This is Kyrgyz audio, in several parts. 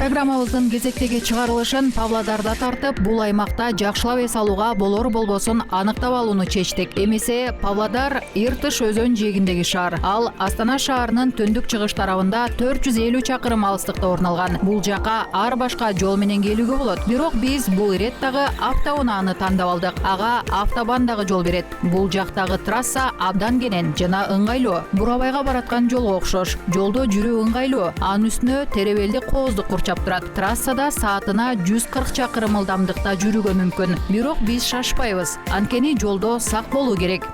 Программабыздын кезектеги чыгарылышын Павлодарда тартып, бул аймакта жакшылап эс алууга болор-болбосун аныктап алууну чечтик. Эмесе Павлодар Иртыш өзөн жээгиндеги шаар. Ал Астана шаарынын түндүк-чыгыш тарабында 450 чакырым алыстыкта орун алган. Бул жака ар башка жол менен келүүгө болот. Бирок биз бул иреттагы автоунааны тандап алдык. Ага автобан дагы жол берет. Бул жактагы трасса абдан кенен жана ыңгайлуу. Бурабайга бараткан жолго окшош. Жолдо жүрүү ыңгайлуу. Анын үстүнө теребелди кооздук курчап турат. Трассада саатына 140 чакырым ылдамдыкта жүрүүгө мүмкүн. Бирок биз шашпайбыз. Анткени жолдо сак болуу керек.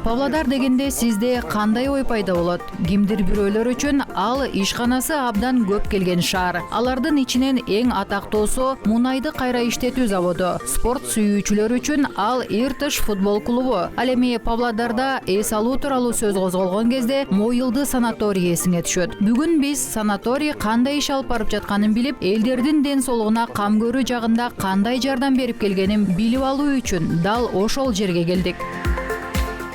Павлодар дегенде сизде кандай ой пайда болот? Кимдир бирөөлөр үчүн ал ишканасы абдан көп келген шаар. Алардын ичинен эң атактуусу мунайды кайра иштетүү заводу. Спорт сүйүүчүлөр үчүн ал Иртыш футбол клубу. Ал эми Павлодарда эс алуу тууралуу сөз козголгон кезде Моюлды санаторий эсиңе түшөт. Бүгүн биз санаторий кандай иш алып барып жатканын билип, элдердин ден соолугуна кам көрүү жагында кандай жардам берип келгенин билип алуу үчүн дал ошол жерге келдик.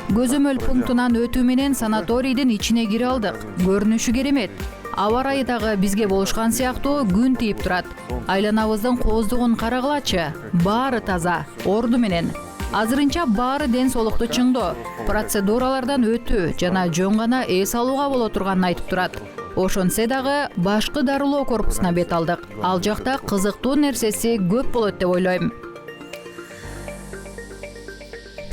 Көзөмөл пунктунан өтүү менен санаторийдин ичине кире алдык. Көрүнүшү керемет. Аба ырайы дагы бизге болушкан сыяктуу күн тийип турат. Айланабыздын кооздугун карагылачы. Баары таза, орду менен. Азырынча баары ден соолукту чыңдоо, процедуралардан өтүү жана жөн гана эс алууга боло турганын айтып турат. Ошонсе дагы башкы дарылоо корпусуна бет алдык. Ал жакта кызыктуу нерсеси көп болот деп ойлойм.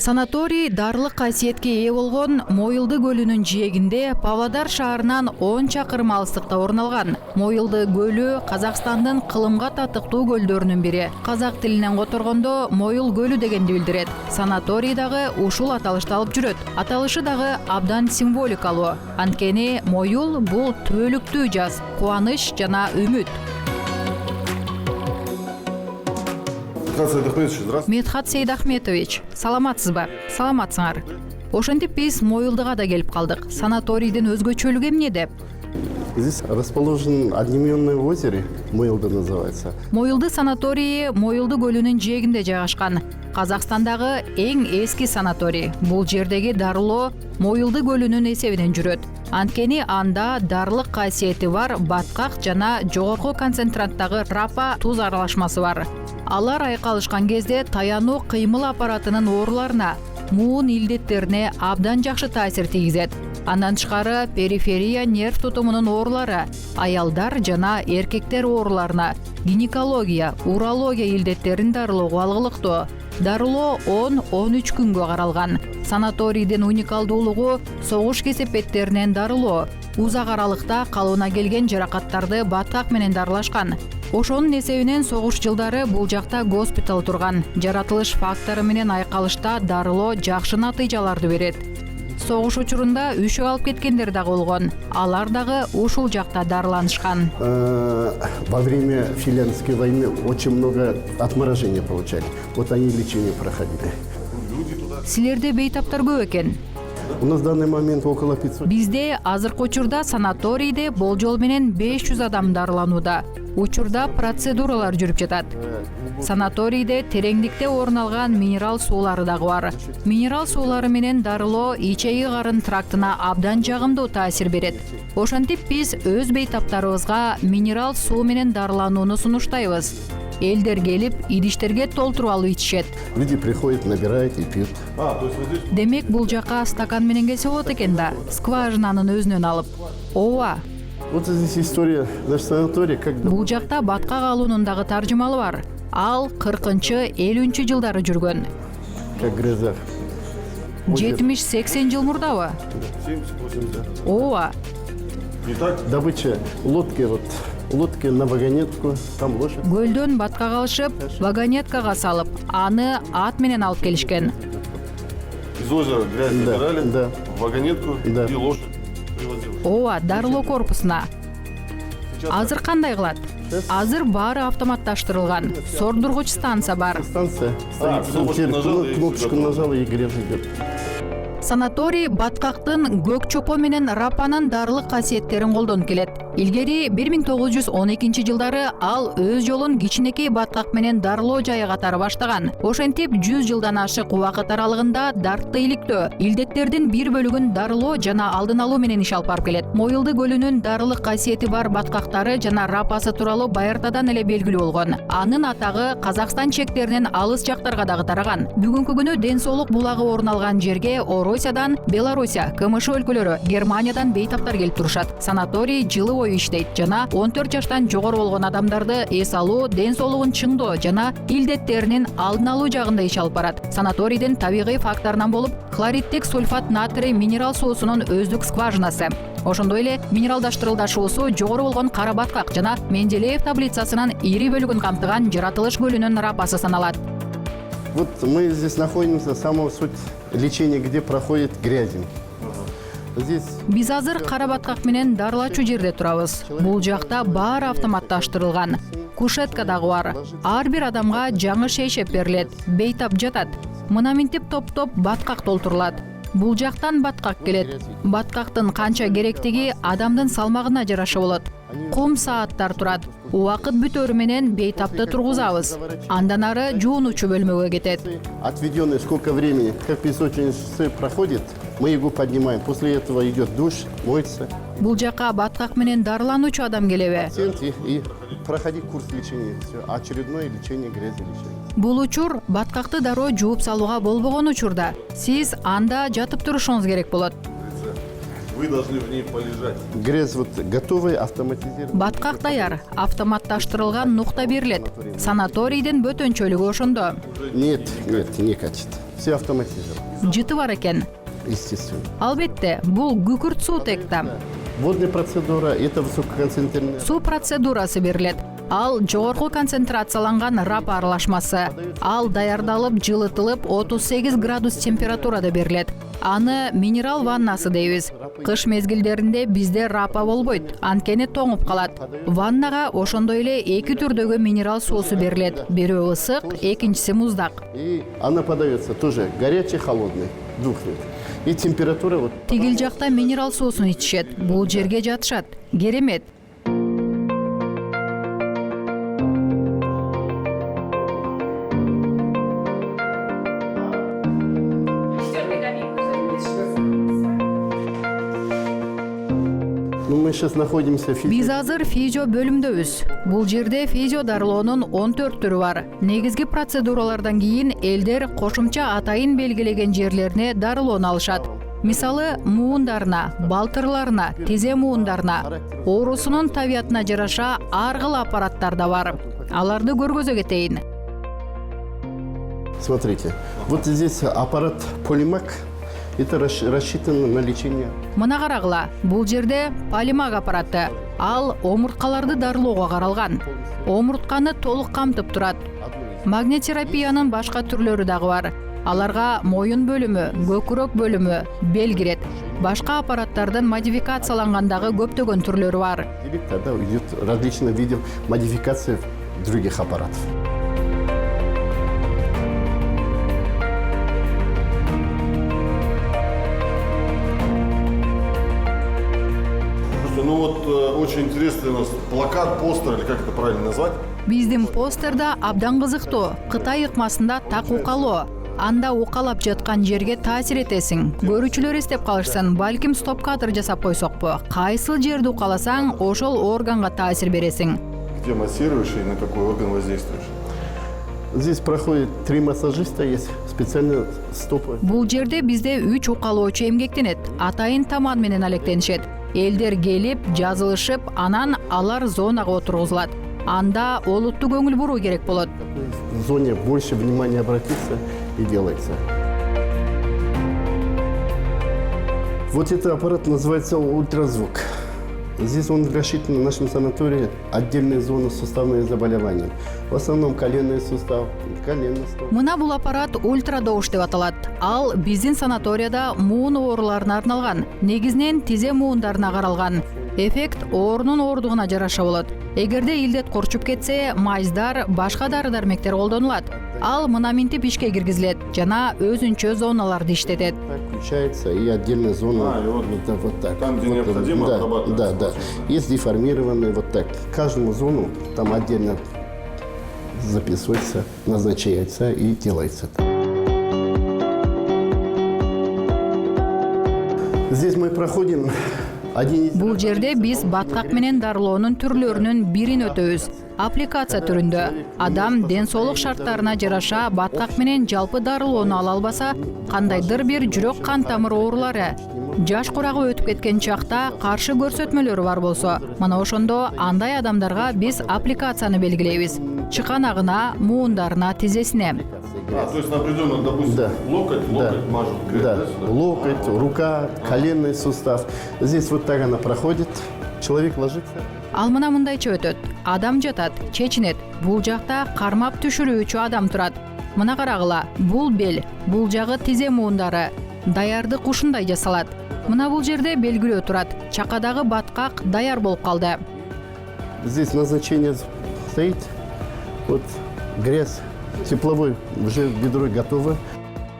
Санаторий дарылык касиетке ээ болгон Моюлды көлүнүн жээгинде Павлодар шаарынан 10 чакырым алыстыкта орун алган. Моюлды көлү Казакстандын кылымга татыктуу көлдөрүнүн бири. Казак тилинен которгондо Моюл көлү дегенди билдирет. Санаторий дагы ушул аталышты алып жүрөт. Аталышы дагы абдан символикалуу. Анткени Моюл бул түбөлүктүү жаз, кубаныч жана үмүт. Медхат Сейдахметович, саламатсызбы? Саламатсыңар. Ошентип биз Моюлдуга да келип калдык. Санаторийдин өзгөчөлүгү эмнеде? Здесь расположен одноименное озеро, Моюлда называется. Моюлды санаторийи Моюлду көлүнүн жээгинде жайгашкан. Казакстандагы эң эски санаторий. Бул жердеги дарылоо Моюлды көлүнүн эсебинен жүрөт. Анткени анда дарылык касиети бар баткак жана жогорку концентранттагы рапа туз аралашмасы бар. Алар айкалышкан кезде таянуу кыймыл аппаратынын ооруларына, муун илдеттерине абдан жакшы таасир тийгизет. Андан тышкары периферия нерв тутумунун оорулары, аялдар жана эркектер ооруларына, гинекология, урология илдеттерин дарылоого алгылыктуу. Дарылоо 10-13 күнгө каралган. Санаторийдин уникалдуулугу согуш кесепеттеринен дарылоо. Узак аралыкта калыбына келген жаракаттарды баткак менен дарылашкан. Ошонун эсебинен согуш жылдары бул жакта госпиталь турган. Жаратылыш фактору менен айкалышта дарылоо жакшы натыйжаларды берет. Согуш учурунда үшүп алып кеткендер дагы болгон. Алар дагы ушул жакта дарыланышкан. Во время Финляндской войны очень много отморожения получали. Вот они лечение проходили. Силерде бейтаптар көп экен. У нас в данный момент около 500. Бизде азыркы учурда санаторийде болжол менен 500 адам дарыланууда. Учурда процедуралар жүрүп жатат. Санаторийде тереңдикте орун алган минерал суулары дагы бар. Минерал суулары менен дарылоо ичеги карын трактына абдан жагымдуу таасир берет. Ошентип биз өз бейтаптарыбызга минерал суу менен дарыланууну сунуштайбыз. Элдер келип, идиштерге толтуруп алып ичишет. Люди приходят, набирают и пьют. Демек бул жака стакан менен келсе болот экен да, скважинанын өзүнөн алып. Ооба. Вот здесь история наш санаторий, когда... Бул жакта баткак алуунун дагы таржымалы бар. Ал 40-50 жылдары жүргөн. Как грязах. 70-80 жыл мурдабы? 70-80. Ооба. Добыча лодки, вот лодки на вагонетку, там лошадь. Көлдөн баткак алышып, вагонеткага салып, аны ат менен алып келишкен. Из озера грязь набирали, да. Вагонетку и лошадь привозили. Ооба, дарылоо корпусуна. Азыр кандай кылат? Азыр баары автоматташтырылган. Сордургуч станция бар. Станция. Стоит, кнопочку нажал и кнопочку нажал и грязь идет. Санаторий баткактын көк чопо менен рапанын дарылык касиеттерин колдонуп келет. Илгери 1912 жылдары ал өз жолун кичинекей баткак менен дарылоо жайы катары баштаган. Ошентип 100 жылдан ашык убакыт аралыгында дартты иликтөө, илдеттердин бир бөлүгүн дарылоо жана алдын алуу менен иш алып барып келет. Моюлды көлүнүн дарылык касиети бар баткактары жана рапасы тууралуу байыртадан эле белгилүү болгон. Анын атагы Казакстан чектеринен алыс жактарга дагы тараган. Бүгүнкү күнү Ден соолук булагы орун алган жерге Орусиядан, Белоруссия, КМШ өлкөлөрү, Германиядан бейтаптар келип турушат. Санаторий жылы бою иштейт жана 14 жаштан жогору болгон адамдарды эс алуу, ден соолугун чыңдоо жана илдеттеринин алдын алуу жагында иш алып барат. Санаторийдин табигый факторунан болуп хлориттик сульфат натрий минерал суусунун өздүк скважинасы. Ошондой эле минералдаштырылдашуусу жогору болгон кара баткак жана Менделеев таблицасынын ири бөлүгүн камтыган жаратылыш көлүнүн рапасы саналат. Вот мы здесь находимся, самая суть лечения, где проходит грязью. Здесь Биз азыр кара баткак менен дарылачу жерде турабыз. Бул жакта баары автоматташтырылган. Кушетка дагы бар. Ар бир адамга жаңы шейшеп берилет. Бейтап жатат. Мына минтип топ-топ баткак толтурулат. Бул жактан баткак келет. Баткактын канча керектиги адамдын салмагына жараша болот. Кум сааттар турат. Убакыт бүтөрү менен бейтапты тургузабыз. Андан ары жуунуучу бөлмөгө кетет. отведенное сколько времени, как песочные часы проходит, мы его поднимаем. После этого идет душ, моется. Бул жака баткак менен дарылануучу адам келеби? Пациент и проходить курс лечения. Все, очередное лечение грязи лечения. Бул учур баткакты дароо жууп салууга болбогон учурда. Сиз анда жатып турушуңуз керек болот. Вы должны в ней полежать. Грязь вот готовая, автоматизированная. Баткак даяр, автоматташтырылган нукта берилет. Санаторийдин бөтөнчөлүгү ошондо. Нет, не качет. Все автоматизировано, Жыты бар экен. естественно. Албетте, бул күкүрт суу текта. Водная процедура – это высококонцентрированная. Суу процедурасы берилет. Ал жогорку концентрацияланган рапа аралашмасы. Ал даярдалып, жылытылып, 38 градус температурада берилет. Аны минерал ваннасы дейбиз. Кыш мезгилдеринде бизде рапа болбойт, анткени тоңуп калат. Ваннага ошондой эле эки түрдөгү минерал суусу берилет. Бирөө ысык, экинчиси муздак. И она подается тоже горячий, холодный, духнет. И температура вот. Тигил жакта минерал суусун ичишет. Бул жерге жатышат. Керемет. Ну, мы сейчас находимся в Биз азыр физио бөлүмдөбүз. Бул жерде физио дарылоонун 14 түрү бар. Негизги процедуралардан кийин элдер кошумча атайын белгилеген жерлерине дарылоону алышат. Мисалы, муундарына, балтырларына, тизе муундарына, оорусунун табиятына жараша ар кыл аппараттар да бар. Аларды көргөзө кетейин. Смотрите, вот здесь аппарат Полимак. Это рассчитано на лечение. Мына карагыла, бул жерде полимаг аппараты. Ал омурткаларды дарылоого каралган. Омуртканы толук камтып турат. Магнетерапиянын башка түрлөрү дагы бар. Аларга моюн бөлүмү, көкүрөк бөлүмү, бел кирет. Башка аппараттардын модификациялангандагы көптөгөн түрлөрү бар. Тогда идет различные виды модификации других аппаратов. Слушайте, ну вот очень интересный у нас плакат, постер, или как это правильно назвать? Биздин постерда абдан кызыктуу. Кытай ыкмасында так укалоо. Анда укалап жаткан жерге таасир этесиң. Көрүүчүлөр эстеп калышсын, балким стоп-кадр жасап койсокпу. Кайсыл жерди укаласаң, ошол органга таасир бересиң. Где массируешь и на какой орган воздействуешь? Здесь проходит 3 массажиста, есть специальные стопы. Бул жерде бизде 3 укалоочу эмгектенет. Атайын таман менен алектенишет. Элдер келип, жазылышып, анан алар зонага отургузулат. Анда олуттуу көңүл буруу керек болот. В зоне больше внимания обратиться и делается. Вот этот аппарат называется ультразвук. Здесь он рассчитан на нашем санатории отдельные зоны суставные заболевания. В основном коленный сустав, коленный стол. Мына бул аппарат ультрадоуш деп аталат. Ал биздин санаторияда муун ооруларына арналган. Негизинен тизе муундарына каралган. Эффект оорунун ооругуна жараша болот. Эгерде илдет корчуп кетсе, майздар, башка дары-дармектер колдонулат. Ал мына минтип ишке киргизилет жана өзүнчө зоналарды иштетет. Включается и отдельная зона. И вот, Да, вот так. там, где Вот, необходимо, да, обрабатывается. да. Есть деформированные вот так. Каждую зону там отдельно записывается, назначается и делается. Здесь мы проходим один из... Бул жерде биз баткак менен дарылоонун түрлөрүнүн бирин өтөбүз. Аппликация түрүндө адам ден соолук шарттарына жараша баткак менен жалпы дарылоону ала албаса, кандайдыр бир жүрөк кан тамыр оорулары, жаш курагы өтүп кеткен чакта каршы көрсөтмөлөрү бар болсо, мына ошондо андай адамдарга биз аппликацияны белгилейбиз. Чыканагына, муундарына, тизесине. То есть на определенно, допустим, Да. локоть мажут. Да, сюда? локоть, рука, коленный сустав. Здесь вот так она проходит, человек ложится. Ал мына мындайча өтөт. Адам жатат, чечинет. Бул жакта кармап түшүрүүчү адам турат. Мына карагыла, бул бел, бул жагы тизе муундары. Даярдык ушундай жасалат. Мына бул жерде белгилөө турат. Чакадагы баткак даяр болуп калды. Здесь назначение стоит. Вот грязь, тепловой уже бедро готово.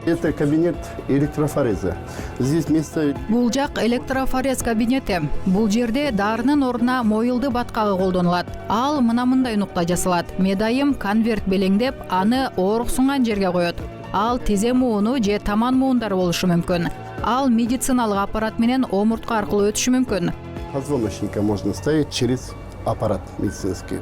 Это кабинет электрофореза. Здесь место... Бул жак электрофорез кабинети. Бул жерде дарынын ордуна моюлду баткагы колдонулат. Ал мына мындай нукта жасалат. Медайым конверт белеңдеп, аны ооруксунган жерге коет. Ал тизе мууну же таман муундар болушу мүмкүн. Ал медициналык аппарат менен омуртка аркылуу өтүшү мүмкүн. Позвоночника можно ставить через аппарат медицинский.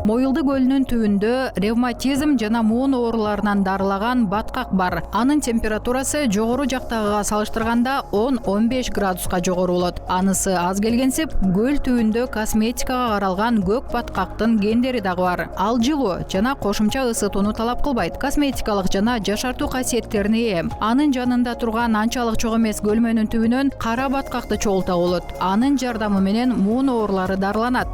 Моюлду көлүнүн түбүндө ревматизм жана муун ооруларынан дарылаган баткак бар. Анын температурасы жогору жактагыга салыштырганда 10-15 градуска жогору болот. Анысы аз келгенсип, көл түбүндө косметикага каралган көк баткактын гендери дагы бар. Ал жылуу жана кошумча ысытууну талап кылбайт. Косметикалык жана жашартуу касиеттерине ээ. Анын жанында турган анчалык чок эмес көлмөнүн түбүнөн кара баткакты чогултууга болот. Анын жардамы менен муун оорулары дарыланат.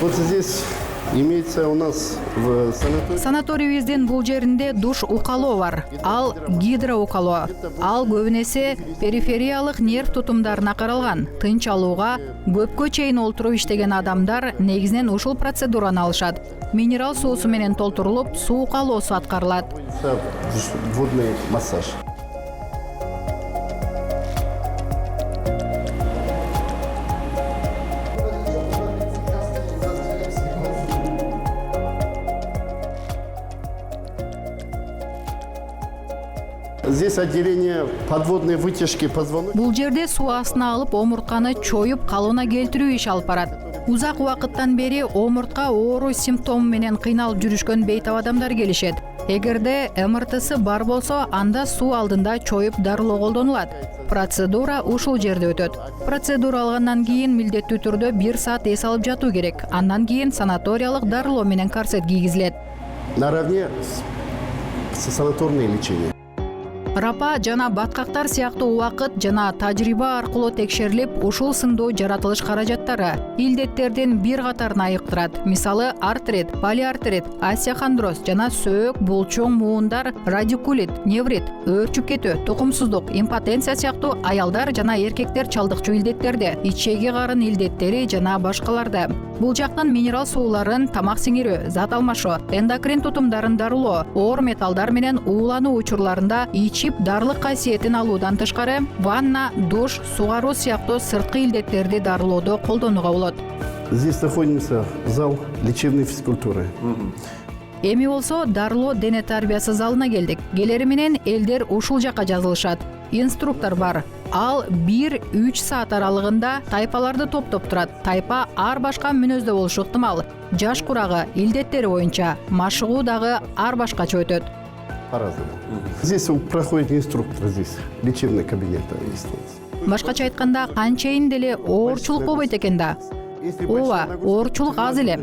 Вот здесь имеется у нас в санатории. Санаторийибиздин бул жеринде душ укалоо бар. Ал гидроукалоо. Ал көбүн эсе перифериялык нерв тутумдарына каралган. Тынч алууга көпкө чейин олтуруп иштеген адамдар негизинен ушул процедураны алышат. Минерал суусу менен толтурулуп, суу укалоосу аткарылат. Водный массаж. Здесь отделение подводной вытяжки позвоночника. Бул жерде суу астына алып омуртканы чоюп калыбына келтирүү иши алып барат. Узак убакыттан бери омуртка оору симптому менен кыйналып жүрүшкөн бейтап адамдар келишет. Эгерде МРТсы бар болсо, анда суу алдында чоюп дарылоо колдонулат. Процедура ушул жерде өтөт. Процедура алгандан кийин милдеттүү түрдө 1 саат эс алып жатуу керек. Андан кийин санаториялык дарылоо менен корсет кийгизилет. Наравне с санаторное лечение. Рапа жана баткактар сыяктуу убакыт жана тажрыйба аркылуу текшерилип, ушул сындуу жаратылыш каражаттары илдеттердин бир катарын айыктырат. Мисалы, артрит, полиартрит, остеохондроз жана сөөк, булчуң, муундар, радикулит, неврит, өөрчүп кетүү, тукумсуздук, импотенция сыяктуу аялдар жана эркектер чалдыкчу илдеттерди, ичеги карын илдеттери жана башкаларды. Бул жактан минерал сууларын тамак сиңирүү, зат алмашуу, эндокрин тутумдарын дарылоо, оор металлдар менен уулануу учурларында ичип дарлык касиетин алуудан тышкары, ванна, душ, сугаруу сыяктуу сырткы илдеттерди дарылоодо колдонууга болот. Здесь находится зал лечебной физкультуры. Эми болсо дарылоо дене тарбиясы залына келдик. Келери менен элдер ушул жакка жазылышат. Инструктор бар. Ал 1-3 саат аралыгында тайпаларды топтоп турат. Тайпа ар башка мүнөздө болушу ыктымал. Жаш курагы, илдеттери боюнча, машыгуу дагы ар башкача өтөт. По-разному. Здесь проходит инструктор, здесь лечебный кабинет есть. Башкача айтканда, канчейин деле оорчулук болбойт экен да. ооба, оорчулук аз эле.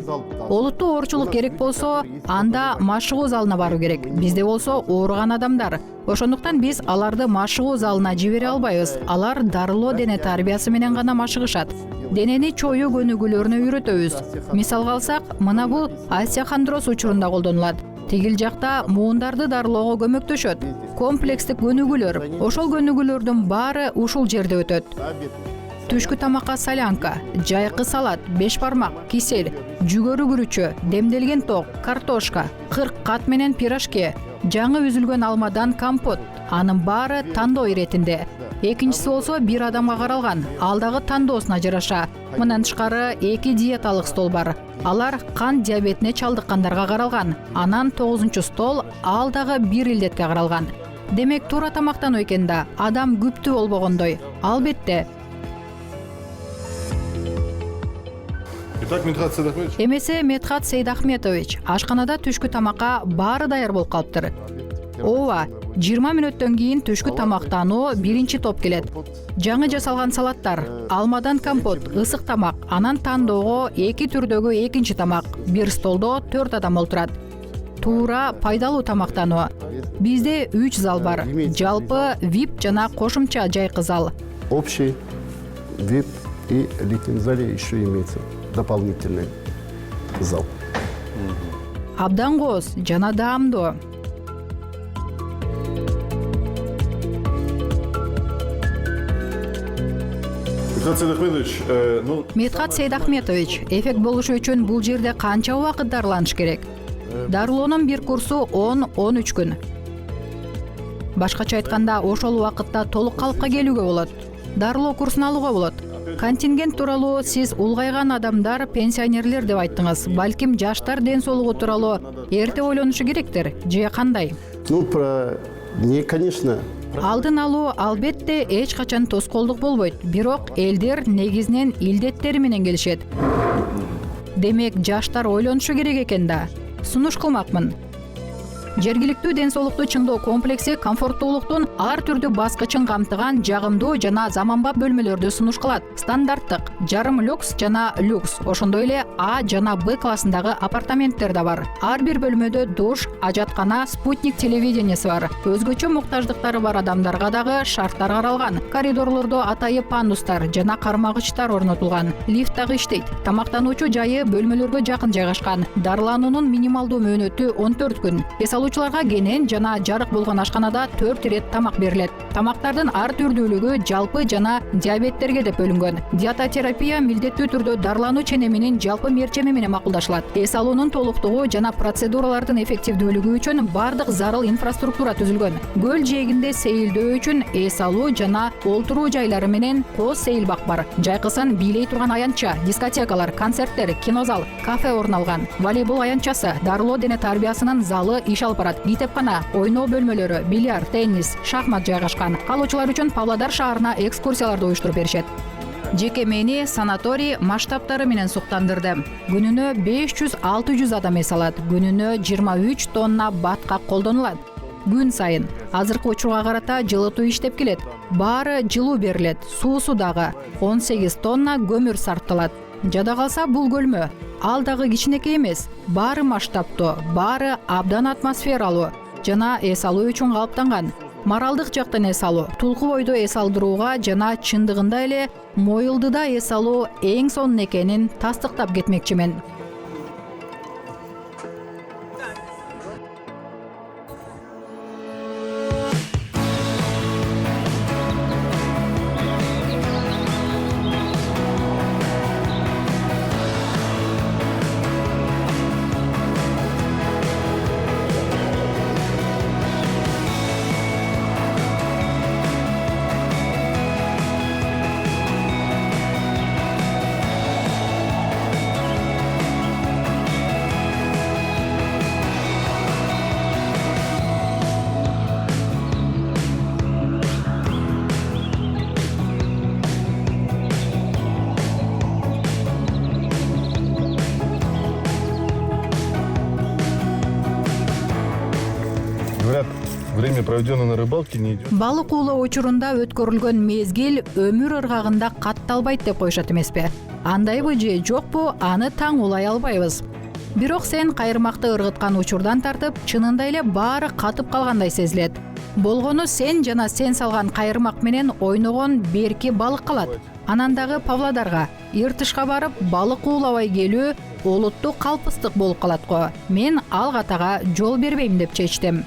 Олуттуу оорчулук керек болсо, анда машыгуу залына баруу керек. Бизде болсо ооруган адамдар. Ошондуктан биз аларды машыгуу залына жибере албайбыз. Алар дарылоо дене тарбиясы менен гана машыгышат. Денени чоюу көнүгүүлөрүнө үйрөтөбүз. Мисалга алсак, мына бул остеохондроз учурунда колдонулат. Тигил жакта муундарды дарылоого көмөктөшөт. Комплекстик көнүгүүлөр. Ошол көнүгүүлөрдүн баары ушул жерде өтөт. Түшкү тамакка солянка, жайкы салат, беш бармак, кисел, жүгөрү күрүчө, демделген ток, картошка, кырк кат менен пирожки, жаңы үзүлгөн алмадан компот. Анын баары тандоо иретинде. Экинчиси болсо бир адамга каралган. Ал дагы тандоосуна жараша. Мындан тышкары 2 диеталык стол бар. Алар кант диабетине чалдыккандарга каралган. Анан 9-чу стол ал дагы бир илдетке каралган. Демек туура тамактануу экен да, адам күптүү болбогондой. Албетте. Итак, Медхат Сейдахметович. Эмесе Медхат Сейдахметович, ашканада түшкү тамакка баары даяр болуп калыптыр. Ооба, 20 мүнөттөн кийин түшкү тамактануу биринчи топ келет. Жаңы жасалган салаттар, алмадан компот, ысык тамак, анан тандоого 2 түрдөгү экинчи тамак. Бир столдо 4 адам отурат. Туура, пайдалуу тамактануу. Бизде 3 зал бар. Жалпы VIP жана кошумча жайкы зал. Общий VIP и в летнем зале еще имеется дополнительный зал. Абдан кооз жана даамдуу. Медхат Сейдахметович, Медхат Сейдахметович, эффект болушу үчүн бул жерде канча убакыт дарыланыш керек? Дарылоонун бир курсу 10-13 күн. Башкача айтканда, ошол убакытта толук калыпка келүүгө болот. Дарылоо курсун алууга болот. Контингент тууралуу сиз улгайган адамдар, пенсионерлер деп айттыңыз. Балким жаштар ден соолугу тууралуу эрте ойлонушу керектир, же кандай? Ну, конечно, Алдын алуу албетте эч качан тоскоолдук болбойт, бирок элдер негизинен илдеттери менен келишет. Демек, жаштар ойлонушу керек экен да. Сунуш кылмакмын. Жергиликтүү ден соолукту чыңдоо комплекси комфорттуулуктун ар түрдүү баскычын камтыган жагымдуу жана заманбап бөлмөлөрдү сунуш кылат. Стандарттык, жарым люкс жана люкс, ошондой эле А жана Б классындагы апартаменттер да бар. Ар бир бөлмөдө душ, ажаткана, спутник телевидениеси бар. Өзгөчө муктаждыктары бар адамдарга дагы шарттар каралган. Коридорлордо атайып пандустар жана кармагычтар орнотулган. Лифт дагы иштейт. Тамактануучу жайы бөлмөлөргө жакын жайгашкан. Дарылануунун минималдуу мөөнөтү 14 күн. Алуучуларга кенен жана жарык болгон ашканада 4 ирет тамак берилет. Тамактардын ар түрдүүлүгү жалпы жана диабеттерге деп бөлүнгөн. Диетотерапия милдеттүү түрдө дарылануу ченеминин жалпы мерчеми менен макулдашылат. Эс алуунун толуктугу жана процедуралардын эффективдүүлүгү үчүн бардык зарыл инфраструктура түзүлгөн. Көл жээгинде сейилдөө үчүн эс алуу жана олтуруу жайлары менен кооз сейилбак бар. Жайкысын бийлей турган аянтча, дискотекалар, концерттер, кинозал, кафе орун алган. Волейбол аянтчасы, дарылоо дене тарбиясынын залы иш алып барат. Китепкана, ойноо бөлмөлөрү, бильярд, теннис, шахмат жайгашкан. Калуучулар үчүн Павлодар шаарына экскурсияларды уюштуруп беришет. Жеке мени санаторий масштабтары менен суктандырды. Күнүнө 500-600 адам эс алат. Күнүнө 23 тонна баткак колдонулат. Күн сайын азыркы учурга карата жылытуу иштеп келет. Баары жылуу берилет. Суусу дагы 18 тонна көмүр сарпталат. Жада калса бул көлмө. Ал дагы кичинекей эмес. Баары масштабтуу, баары абдан атмосфералуу жана эс алуу үчүн калыптанган. Маралдык жактан эс алуу, Тулку бойдо эс алдырууга жана чындыгында эле Мойылдыда эс алуу эң сонун экенин тастыктап кетмекчимин. говорят, время, проведенное на рыбалке, не идет. Балык уулоо учурунда өткөрүлгөн мезгил өмүр ыргагында катталбайт деп коюшат эмеспи? андайбы же жокпу, аны таң улай албайбыз. Бирок сен кайырмакты ыргыткан учурдан тартып, чынында эле баары катып калгандай сезилет. Болгону сен жана сен салган кайырмак менен ойногон берки балык калат. Анан дагы Павлодарга, Иртышка барып балык уулабай келүү олуттук калпыстык болуп калат го. Мен ал катага жол бербейм деп чечтим.